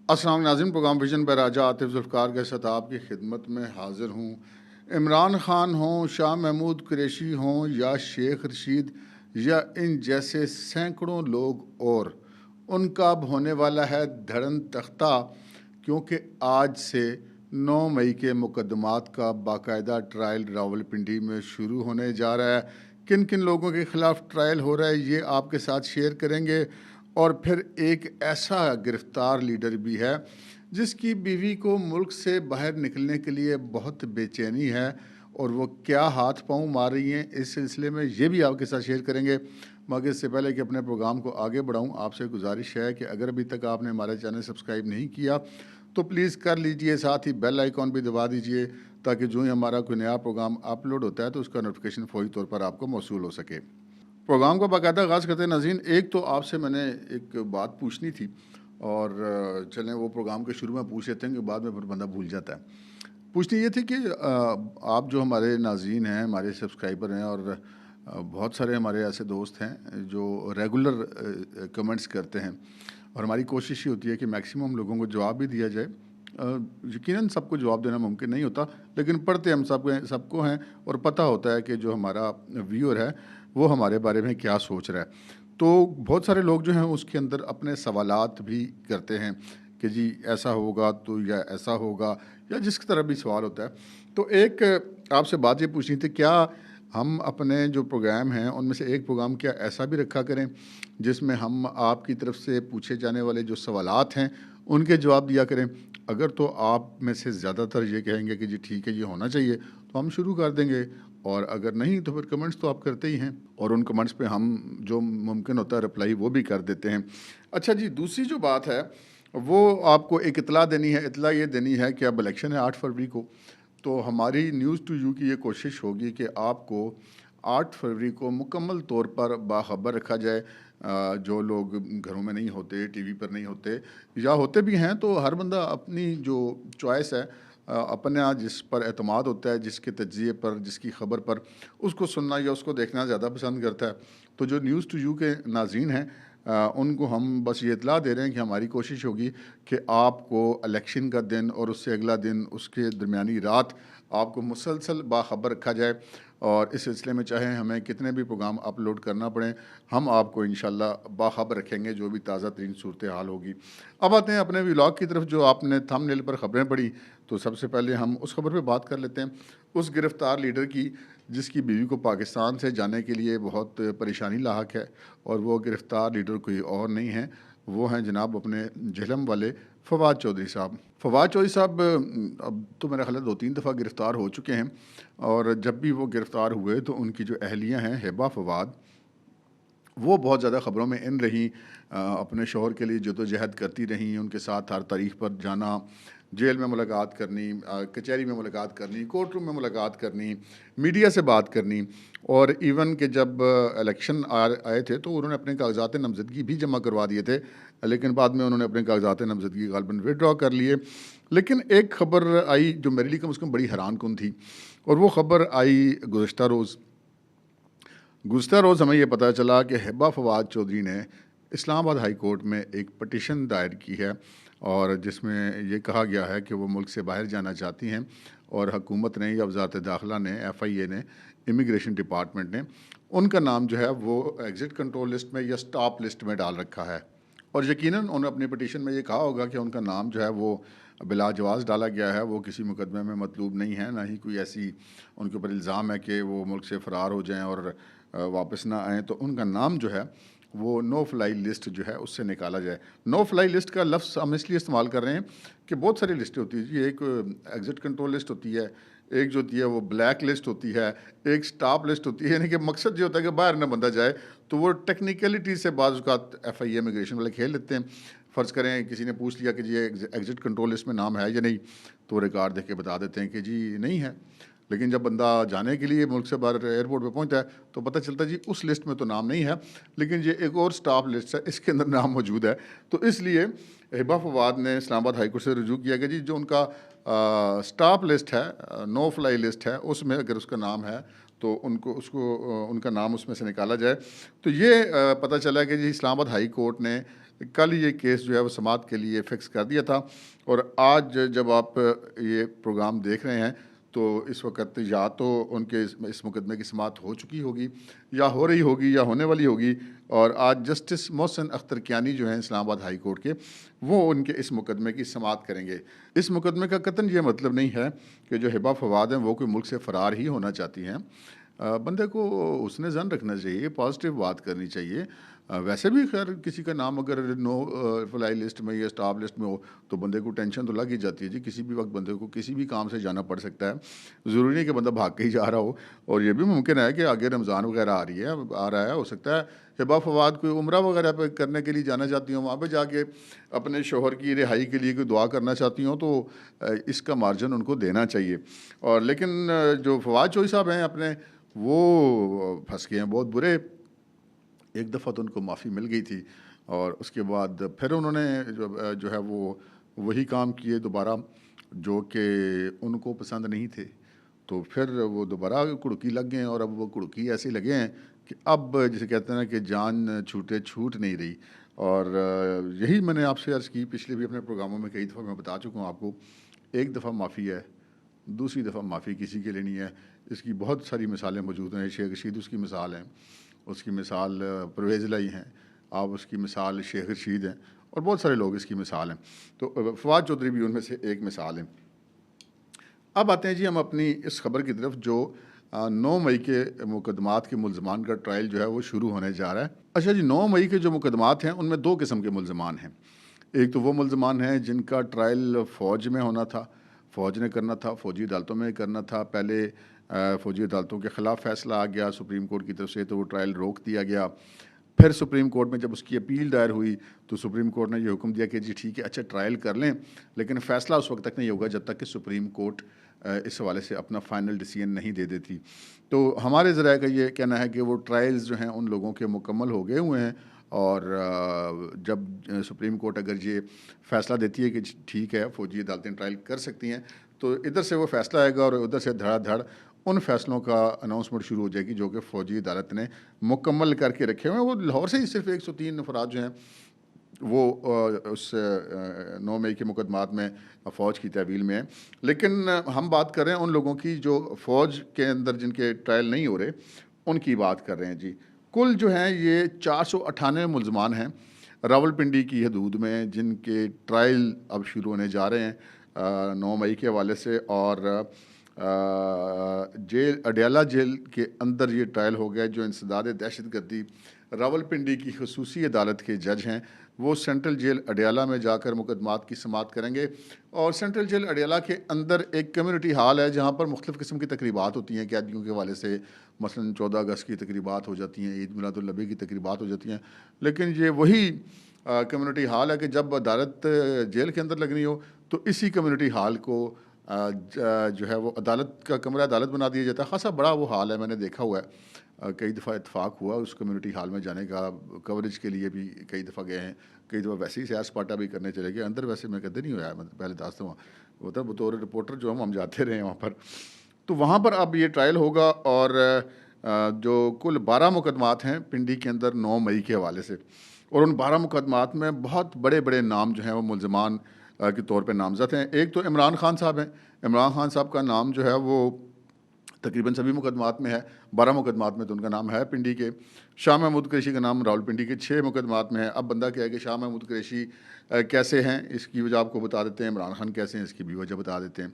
अस्सलाम नाज़रीन, programme vision bye राजा आतिफ ज़ुल्फ़िकार के साथ आपकी खिदमत में हाज़िर हूँ। इमरान खान हों, शाह महमूद कुरैशी हों या शेख रशीद या इन जैसे सैकड़ों लोग और, उनका अब होने वाला है धड़न तख्ता, क्योंकि आज से 9 मई के मुकदमात का बाकायदा ट्रायल रावलपिंडी में शुरू होने जा रहा है। किन किन लोगों के ख़िलाफ़ ट्रायल हो रहा है ये आपके साथ शेयर करेंगे। और फिर एक ऐसा गिरफ्तार लीडर भी है जिसकी बीवी को मुल्क से बाहर निकलने के लिए बहुत बेचैनी है और वो क्या हाथ पांव मार रही हैं, इस सिलसिले में ये भी आपके साथ शेयर करेंगे। मगर इससे पहले कि अपने प्रोग्राम को आगे बढ़ाऊं, आपसे गुजारिश है कि अगर अभी तक आपने हमारा चैनल सब्सक्राइब नहीं किया तो प्लीज़ कर लीजिए, साथ ही बेल आइकॉन भी दबा दीजिए ताकि जो ही हमारा कोई नया प्रोग्राम अपलोड होता है तो उसका नोटिफिकेशन फौरी तौर पर आपको मौसूल हो सके। प्रोग्राम का बाकायदा आगाज़ करते हैं नाज़रीन। एक तो आपसे मैंने एक बात पूछनी थी और चलें वो प्रोग्राम के शुरू में पूछ लेते हैं कि बाद में फिर बंदा भूल जाता है। पूछनी ये थी कि आप जो हमारे नाज़रीन हैं, हमारे सब्सक्राइबर हैं और बहुत सारे हमारे ऐसे दोस्त हैं जो रेगुलर कमेंट्स करते हैं और हमारी कोशिश ये होती है कि मैक्सिमम लोगों को जवाब भी दिया जाए। यकीनन सबको जवाब देना मुमकिन नहीं होता, लेकिन पढ़ते हम सबको हैं और पता होता है कि जो हमारा व्यूअर है वो हमारे बारे में क्या सोच रहा है। तो बहुत सारे लोग जो हैं उसके अंदर अपने सवालात भी करते हैं कि जी ऐसा होगा तो या ऐसा होगा या जिस तरह भी सवाल होता है। तो एक आपसे बात ये पूछनी थी, क्या हम अपने जो प्रोग्राम हैं उनमें से एक प्रोग्राम क्या ऐसा भी रखा करें जिसमें हम आपकी तरफ से पूछे जाने वाले जो सवालात हैं उनके जवाब दिया करें। अगर तो आप में से ज़्यादातर ये कहेंगे कि जी ठीक है ये होना चाहिए तो हम शुरू कर देंगे, और अगर नहीं तो फिर कमेंट्स तो आप करते ही हैं और उन कमेंट्स पे हम जो मुमकिन होता है रिप्लाई वो भी कर देते हैं। अच्छा जी, दूसरी जो बात है वो आपको एक इतला देनी है। इतला ये देनी है कि अब इलेक्शन है 8 फरवरी को, तो हमारी न्यूज़ टू यू की ये कोशिश होगी कि आपको 8 फरवरी को मुकम्मल तौर पर बाखबर रखा जाए। जो लोग घरों में नहीं होते, टीवी पर नहीं होते या होते भी हैं, तो हर बंदा अपनी जो चॉइस है अपना जिस पर एतमाद होता है, जिसके तज्ज़िये पर, जिसकी ख़बर पर उसको सुनना या उसको देखना ज़्यादा पसंद करता है। तो जो न्यूज़ टू यू के नाज़रीन हैं उनको हम बस ये इतला दे रहे हैं कि हमारी कोशिश होगी कि आपको इलेक्शन का दिन और उससे अगला दिन, उसके दरमियानी रात आपको मुसलसल बाखबर रखा जाए। और इस सिलसिले में चाहे हमें कितने भी प्रोग्राम अपलोड करना पड़े, हम आपको इंशाल्लाह बाखबर रखेंगे जो भी ताज़ा तरीन सूरत हाल होगी। अब आते हैं अपने व्लॉग की तरफ। जो आपने थंबनेल पर ख़बरें पढ़ी, तो सबसे पहले हम उस खबर पे बात कर लेते हैं, उस गिरफ़्तार लीडर की जिसकी बीवी को पाकिस्तान से जाने के लिए बहुत परेशानी लाहक है। और वो गिरफ़्तार लीडर कोई और नहीं है, वो हैं जनाब अपने झेलम वाले फवाद चौधरी साहब। फवाद चौधरी साहब अब तो मेरा ख़्याल है 2-3 दफ़ा गिरफ़्तार हो चुके हैं, और जब भी वो गिरफ़्तार हुए तो उनकी जो अहलिया हैं हिबा फवाद, वो बहुत ज़्यादा ख़बरों में इन रहीं। अपने शौहर के लिए जद्दोजहद करती रहीं, उनके साथ हर तारीख पर जाना, जेल में मुलाकात करनी, कचहरी में मुलाकात करनी, कोर्ट रूम में मुलाकात करनी, मीडिया से बात करनी। और इवन कि जब इलेक्शन आए थे तो उन्होंने अपने कागजात नामज़दगी भी जमा करवा दिए थे, लेकिन बाद में उन्होंने अपने कागजात नामज़दगी ग़ालिबन विदड्रॉ कर लिए। लेकिन एक ख़बर आई जो मेरे लिए कम से कम बड़ी हैरान कुन थी, और वो ख़बर आई गुज़श्ता रोज़ हमें ये पता चला कि हिबा फवाद चौधरी ने इस्लामाबाद हाई कोर्ट में एक पटिशन दायर की है, और जिसमें ये कहा गया है कि वो मुल्क से बाहर जाना चाहती हैं, और हुकूमत ने या वज़ारत दाखिला ने, FIA ने, इमिग्रेशन डिपार्टमेंट ने उनका नाम जो है वो एग्ज़िट कंट्रोल लिस्ट में या स्टॉप लिस्ट में डाल रखा है। और यकीनन उन्होंने अपनी पटिशन में ये कहा होगा कि उनका नाम जो है वो बिला जवाज़ डाला गया है, वो किसी मुकदमे में मतलूब नहीं है, ना ही कोई ऐसी उनके ऊपर इल्ज़ाम है कि वो मुल्क से फ़रार हो जाएँ और वापस ना आएँ। तो उनका नाम जो है वो नो फ्लाई लिस्ट जो है उससे निकाला जाए। नो फ्लाई लिस्ट का लफ्ज़ हम इसलिए इस्तेमाल कर रहे हैं कि बहुत सारी लिस्टें होती हैं जी। एक एग्ज़िट कंट्रोल लिस्ट होती है, एक जो होती है वो ब्लैक लिस्ट होती है, एक स्टॉप लिस्ट होती है। यानी कि मकसद ये होता है कि बाहर ना बंदा जाए। तो वो टेक्निकलिटी से बाज़ औक़ात FIA इमिग्रेशन वाले खेल लेते हैं। फ़र्ज़ करें किसी ने पूछ लिया कि जी एग्ज़िट कंट्रोल लिस्ट में नाम है या नहीं, तो रिकॉर्ड देख के बता देते हैं कि जी नहीं है। लेकिन जब बंदा जाने के लिए मुल्क से बाहर एयरपोर्ट पे पहुंचता है तो पता चलता है जी उस लिस्ट में तो नाम नहीं है, लेकिन ये एक और स्टाफ लिस्ट है, इसके अंदर नाम मौजूद है। तो इसलिए हिबा फवाद ने इस्लामाबाद हाई कोर्ट से रुजू किया कि जी जो उनका स्टाफ लिस्ट है, नो फ्लाई लिस्ट है, उसमें अगर उसका नाम है तो उनको उनका नाम उसमें से निकाला जाए। तो ये पता चला कि जी इस्लामाबाद हाई कोर्ट ने कल ये केस जो है वो समाअत के लिए फ़िक्स कर दिया था, और आज जब आप ये प्रोग्राम देख रहे हैं तो इस वक्त या तो उनके इस मुकदमे की समाअत हो चुकी होगी, या हो रही होगी, या होने वाली होगी। और आज जस्टिस मोहसिन अख्तर कियानी जो हैं इस्लामाबाद हाई कोर्ट के, वो उनके इस मुकदमे की समाअत करेंगे। इस मुकदमे का कतन ये मतलब नहीं है कि जो हिबा फवाद हैं वो कोई मुल्क से फ़रार ही होना चाहती हैं। बंदे को उसने ज़न रखना चाहिए, पॉजिटिव बात करनी चाहिए। वैसे भी खैर किसी का नाम अगर नो फ्लाई लिस्ट में या स्टॉप लिस्ट में हो तो बंदे को टेंशन तो लग ही जाती है जी। किसी भी वक्त बंदे को किसी भी काम से जाना पड़ सकता है, ज़रूरी नहीं कि बंदा भाग के ही जा रहा हो। और ये भी मुमकिन है कि आगे रमज़ान वगैरह आ रहा है, हो सकता है हिबा फवाद कोई उम्रा वगैरह पे करने के लिए जाना चाहती हूँ, वहाँ पे जाके अपने शोहर की रिहाई के लिए कोई दुआ करना चाहती हूँ, तो इसका मार्जिन उनको देना चाहिए। और लेकिन जो फवाद चौधरी साहब हैं अपने, वो फंस गए हैं बहुत बुरे। एक दफ़ा तो उनको माफ़ी मिल गई थी, और उसके बाद फिर उन्होंने जो है वो वही काम किए दोबारा जो कि उनको पसंद नहीं थे। तो फिर वो दोबारा कुड़की लग गए हैं, और अब वो कुड़की ऐसे लगे हैं कि अब जिसे कहते हैं ना कि जान छूटे छूट नहीं रही। और यही मैंने आपसे अर्ज़ की, पिछले भी अपने प्रोग्रामों में कई दफ़ा मैं बता चुका हूँ आपको। एक दफ़ा माफ़ी है, दूसरी दफ़ा माफ़ी किसी के लिए नहीं है। इसकी बहुत सारी मिसालें मौजूद हैं। शेख रशीद उसकी मिसाल है, उसकी मिसाल परवेज़ लाई हैं, आप उसकी मिसाल शेख रशीद हैं, और बहुत सारे लोग इसकी मिसाल हैं। तो फवाद चौधरी भी उनमें से एक मिसाल हैं। अब आते हैं जी हम अपनी इस खबर की तरफ, जो 9 मई के मुकदमात के मुलजमान का ट्रायल जो है वो शुरू होने जा रहा है। अच्छा जी, 9 मई के जो मुकदमात हैं उनमें 2 किस्म के मुलजमान हैं। एक तो वो मुलजमान हैं जिनका ट्रायल फ़ौज में होना था, फ़ौज ने करना था, फ़ौजी अदालतों में करना था। पहले फ़ौजी अदालतों के ख़िलाफ़ फ़ैसला आ गया सुप्रीम कोर्ट की तरफ से, तो वो ट्रायल रोक दिया गया। फिर सुप्रीम कोर्ट में जब उसकी अपील दायर हुई तो सुप्रीम कोर्ट ने ये हुक्म दिया कि जी ठीक है, अच्छा ट्रायल कर लें, लेकिन फ़ैसला उस वक्त तक नहीं होगा जब तक कि सुप्रीम कोर्ट इस हवाले से अपना फ़ाइनल डिसीजन नहीं दे देती। तो हमारे ज़राए का ये कहना है कि वो ट्रायल्स जो हैं उन लोगों के मुकम्मल हो गए हुए हैं, और जब सुप्रीम कोर्ट अगर ये फ़ैसला देती है कि ठीक है फ़ौजी अदालतें ट्रायल कर सकती हैं, तो इधर से वो फ़ैसला आएगा, और उधर से धड़ाधड़ उन फ़ैसलों का अनाउंसमेंट शुरू हो जाएगी जो कि फ़ौजी अदालत ने मुकम्मल करके रखे हुए हैं। वो लाहौर से ही सिर्फ 103 अफराद जो हैं वो उस 9 मई के मुकदमात में फ़ौज की तहवील में है। लेकिन हम बात कर रहे हैं उन लोगों की जो फ़ौज के अंदर जिनके ट्रायल नहीं हो रहे, उनकी बात कर रहे हैं जी। कुल जो हैं ये 498 मुलजमान हैं रावलपिंडी की हदूद में, जिनके ट्रायल अब शुरू होने जा रहे हैं 9 मई के हवाले से। और जेल अडयाला जेल के अंदर ये ट्रायल हो गया। जो इंसदाद दहशतगर्दी रावलपिंडी की खसूसी अदालत के जज हैं, वो सेंट्रल जेल अडयाला में जाकर मुकदमात की समाअत करेंगे। और सेंट्रल जेल अडयाला के अंदर एक कम्युनिटी हॉल है जहाँ पर मुख्तलिफ़ किस्म की तकरीबात होती हैं कैदियों के हवाले से। मसलन 14 अगस्त की तकरीबात हो जाती हैं, ईद मिलादुन्नबी की तकरीबात हो जाती हैं। लेकिन ये वही कम्युनिटी हॉल है कि जब अदालत जेल के अंदर लगनी हो तो इसी कम्युनिटी हॉल को जो है वो अदालत का कमरा अदालत बना दिया जाता है। ख़ासा बड़ा वो हॉल है, मैंने देखा हुआ है। कई दफ़ा इत्तेफाक हुआ उस कम्युनिटी हॉल में जाने का, कवरेज के लिए भी कई दफ़ा गए हैं, कई दफ़ा वैसे ही सैर सपाटा भी करने चले गए। अंदर वैसे मैं कदे नहीं हुआ, मतलब पहले दास्ता वहाँ वो था बतौर रिपोर्टर जो हम जाते रहे वहाँ पर। तो वहाँ पर अब ये ट्रायल होगा, और जो कुल 12 मुकदमात हैं पिंडी के अंदर 9 मई के हवाले से, और उन 12 मुकदमात में बहुत बड़े बड़े नाम जो हैं वो मुलजमान के तौर पे नामज़द हैं। एक तो इमरान खान साहब हैं। इमरान खान साहब का नाम जो है वो तकरीबन सभी मुकदमात में है, 12 मुकदमात में तो उनका नाम है पिंडी के। शाह महमूद कुरैशी का नाम रावलपिंडी के 6 मुकदमात में है। अब बंदा क्या है कि शाह महमूद कुरैशी कैसे हैं इसकी वजह आपको बता देते हैं, इमरान खान कैसे हैं इसकी भी वजह बता देते हैं।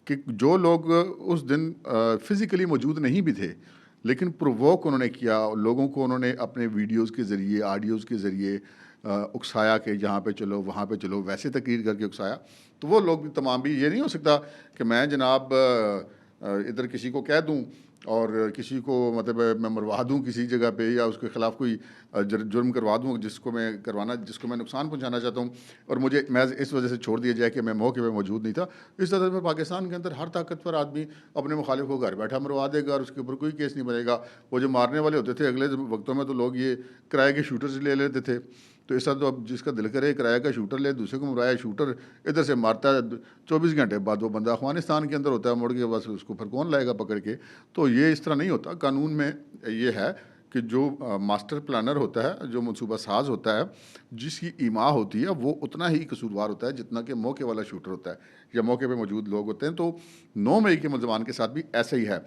कि जो लोग उस दिन फ़िज़िकली मौजूद नहीं भी थे, लेकिन प्रोवोक उन्होंने किया, लोगों को उन्होंने अपने वीडियोज़ के ज़रिए, ऑडियोज़ के ज़रिए उकसाया कि यहाँ पे चलो, वहाँ पे चलो, वैसे तकरीर करके उकसाया। तो वो लोग भी तमाम भी, ये नहीं हो सकता कि मैं जनाब इधर किसी को कह दूँ और किसी को मतलब मैं मरवा दूँ किसी जगह पे, या उसके ख़िलाफ़ कोई जुर्म करवा दूँ जिसको मैं नुकसान पहुँचाना चाहता हूँ, और मुझे मैं इस वजह से छोड़ दिया जाए कि मैं मौके पे मौजूद नहीं था। इस तरह से पाकिस्तान के अंदर हर ताकतवर आदमी अपने मुखालिफ को घर बैठा मरवा देगा और उसके ऊपर कोई केस नहीं बनेगा। वो जो मारने वाले होते थे अगले वक्तों में, तो लोग ये किराए के शूटर्स ले लेते थे, तो इस तरह तो अब जिसका दिल करे किराए का शूटर ले, दूसरे को मराया, शूटर इधर से मारता है, 24 घंटे बाद वो बंदा अफगानिस्तान के अंदर होता है मुड़ के, बस उसको फिर कौन लाएगा पकड़ के। तो ये इस तरह नहीं होता। कानून में ये है कि जो मास्टर प्लानर होता है, जो मनसूबा साज होता है, जिसकी ईमा होती है, वो उतना ही कसूरवार होता है जितना कि मौके वाला शूटर होता है या मौके पे मौजूद लोग होते हैं। तो 9 मई के मुलजमान के साथ भी ऐसा ही है।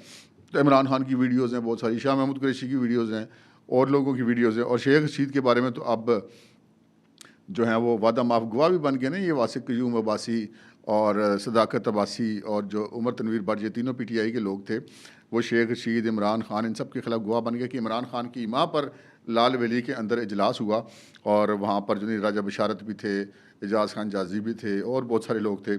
तो इमरान खान की वीडियोज़ हैं बहुत सारी, शाह महमूद कुरैशी की वीडियोज़ हैं और लोगों की वीडियोज़ हैं, और शेख रशीद के बारे में तो अब जो हैं वो वादा माफ गवाह भी बन गए ना। ये वासिक क्यूम अब्बासी और सदाकत अब्बासी और जो उमर तनवीर भट्ट, ये तीनों पीटीआई के लोग थे, वो शेख रशीद, इमरान खान, इन सब के खिलाफ गवाह बन गए कि इमरान खान की माँ पर लाल वैली के अंदर इजलास हुआ और वहाँ पर जो राजा बशारत भी थे, एजाज खान जाजी भी थे और बहुत सारे लोग थे,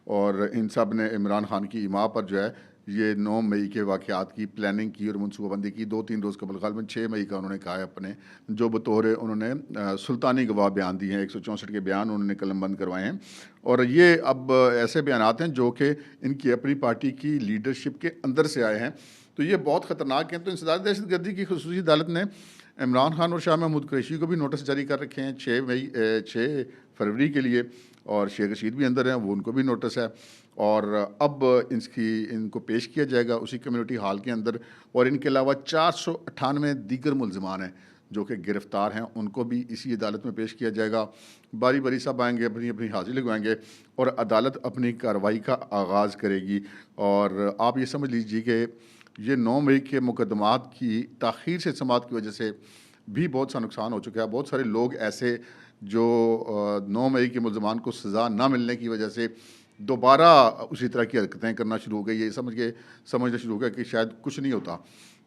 और इन सब ने इमरान खान की माँ पर जो है ये 9 मई के वाक़यात की प्लानिंग की और मनसूबाबंदी की। 2-3 रोज़ कबल, ग़ालिबन 6 मई का उन्होंने कहा है अपने, जो बतौर उन्होंने सुल्तानी गवाह बयान दिए हैं, 164 के बयान उन्होंने कलमबंद करवाए हैं। और ये अब ऐसे बयानात हैं जो कि इनकी अपनी पार्टी की लीडरशिप के अंदर से आए हैं, तो ये बहुत ख़तरनाक हैं। तो इंसदाद दहशतगर्दी की ख़ुसूसी अदालत ने इमरान खान और शाह महमूद कुरैशी को भी नोटिस जारी कर रखे हैं 6 फरवरी के लिए, और शेख रशीद भी अंदर हैं, वो उनको भी नोटिस है। और अब इनको पेश किया जाएगा उसी कम्युनिटी हॉल के अंदर, और इनके अलावा 498 दीगर मुलजमान हैं जो कि गिरफ़्तार हैं, उनको भी इसी अदालत में पेश किया जाएगा। बारी बारी सब आएंगे, अपनी अपनी हाज़िरी लगवाएंगे और अदालत अपनी कार्रवाई का आगाज़ करेगी। और आप ये समझ लीजिए कि ये 9 मई के मुकदमात की ताख़ीर से समाअत की वजह से भी बहुत सा नुकसान हो चुका है। बहुत सारे लोग ऐसे जो 9 मई के मुलजमान को सज़ा ना मिलने की वजह से दोबारा उसी तरह की हरकतें करना शुरू हो गई, ये समझना शुरू हो गया कि शायद कुछ नहीं होता।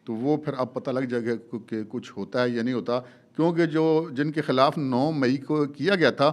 तो वो फिर अब पता लग जाएगा कि कुछ होता है या नहीं होता, क्योंकि जो जिनके ख़िलाफ़ 9 मई को किया गया था,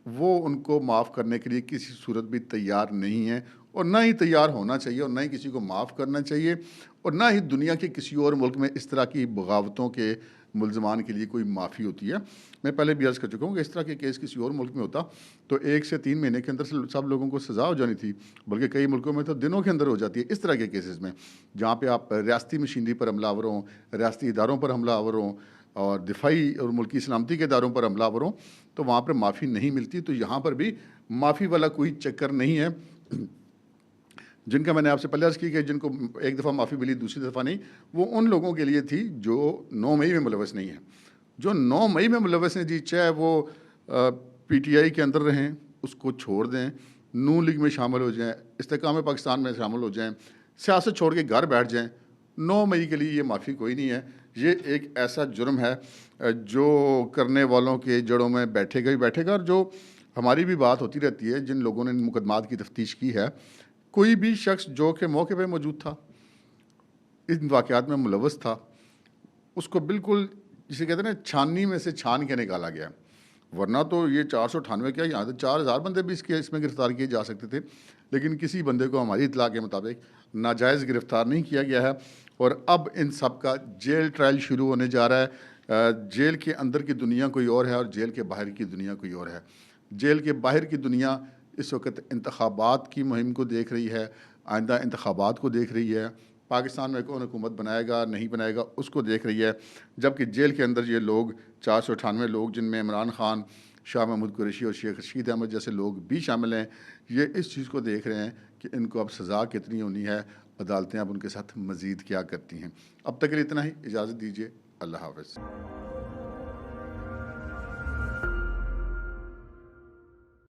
वो उनको माफ़ करने के लिए किसी सूरत भी तैयार नहीं है, और ना ही तैयार होना चाहिए, और ना ही किसी को माफ़ करना चाहिए, और ना ही दुनिया के किसी और मुल्क में इस तरह की बगावतों के मुलजमान के लिए कोई माफ़ी होती है। मैं पहले भी अर्ज़ कर चुका हूँ कि इस तरह के केस किसी और मुल्क में होता तो 1 से 3 महीने के अंदर से सब लोगों को सज़ा हो जानी थी, बल्कि कई मुल्कों में तो दिनों के अंदर हो जाती है। इस तरह के केसेस में जहाँ पे आप रियासती मशीनरी पर हमलावर हों, रियासती इदारों पर हमलावर हों और दिफाई और मुल्की सलामती के इदारों पर हमलावर हों, तो वहाँ पर माफ़ी नहीं मिलती। तो यहाँ पर भी माफ़ी वाला कोई चक्कर नहीं है। जिनका मैंने आपसे पहले अर्ज़ की कि जिनको एक दफ़ा माफ़ी मिली, दूसरी दफ़ा नहीं, वो उन लोगों के लिए थी जो 9 मई में मुलव्वस नहीं है। जो 9 मई में मुलव्वस हैं जी, चाहे वो पीटीआई के अंदर रहें, उसको छोड़ दें, नून लीग में शामिल हो जाएँ, इस्तेकाम पाकिस्तान में शामिल हो जाएँ, सियासत छोड़ के घर बैठ जाएँ, 9 मई के लिए ये माफ़ी कोई नहीं है। ये एक ऐसा जुर्म है जो करने वालों के जड़ों में बैठेगा ही बैठेगा। और जो हमारी भी बात होती रहती है, जिन लोगों ने इन मुकदमात की तफ्तीश की है, कोई भी शख्स जो कि मौके पे मौजूद था, इन वाक़यात में मुलव्वस था, उसको बिल्कुल जिसे कहते हैं ना, छाननी में से छान के निकाला गया। वरना तो ये 498 क्या, यहाँ तो 4000 बंदे भी इसमें गिरफ़्तार किए जा सकते थे, लेकिन किसी बंदे को हमारी इत्तला के मुताबिक नाजायज़ गिरफ़्तार नहीं किया गया है। और अब इन सब का जेल ट्रायल शुरू होने जा रहा है। जेल के अंदर की दुनिया कोई और है और जेल के बाहर की दुनिया कोई और है। जेल के बाहर की दुनिया इस वक्त इंतखाबात की मुहिम को देख रही है, आइंदा इंतखाबात को देख रही है, पाकिस्तान में कौन हुकूमत बनाएगा नहीं बनाएगा उसको देख रही है। जबकि जेल के अंदर ये लोग 498 लोग, जिनमें इमरान खान, शाह महमूद कुरैशी और शेख रशीद अहमद जैसे लोग भी शामिल हैं, ये इस चीज़ को देख रहे हैं कि इनको अब सज़ा कितनी होनी है, अदालतें अब उनके साथ मज़ीद क्या करती हैं। अब तक के लिए इतना ही, इजाज़त दीजिए, अल्लाह हाफ़िज़।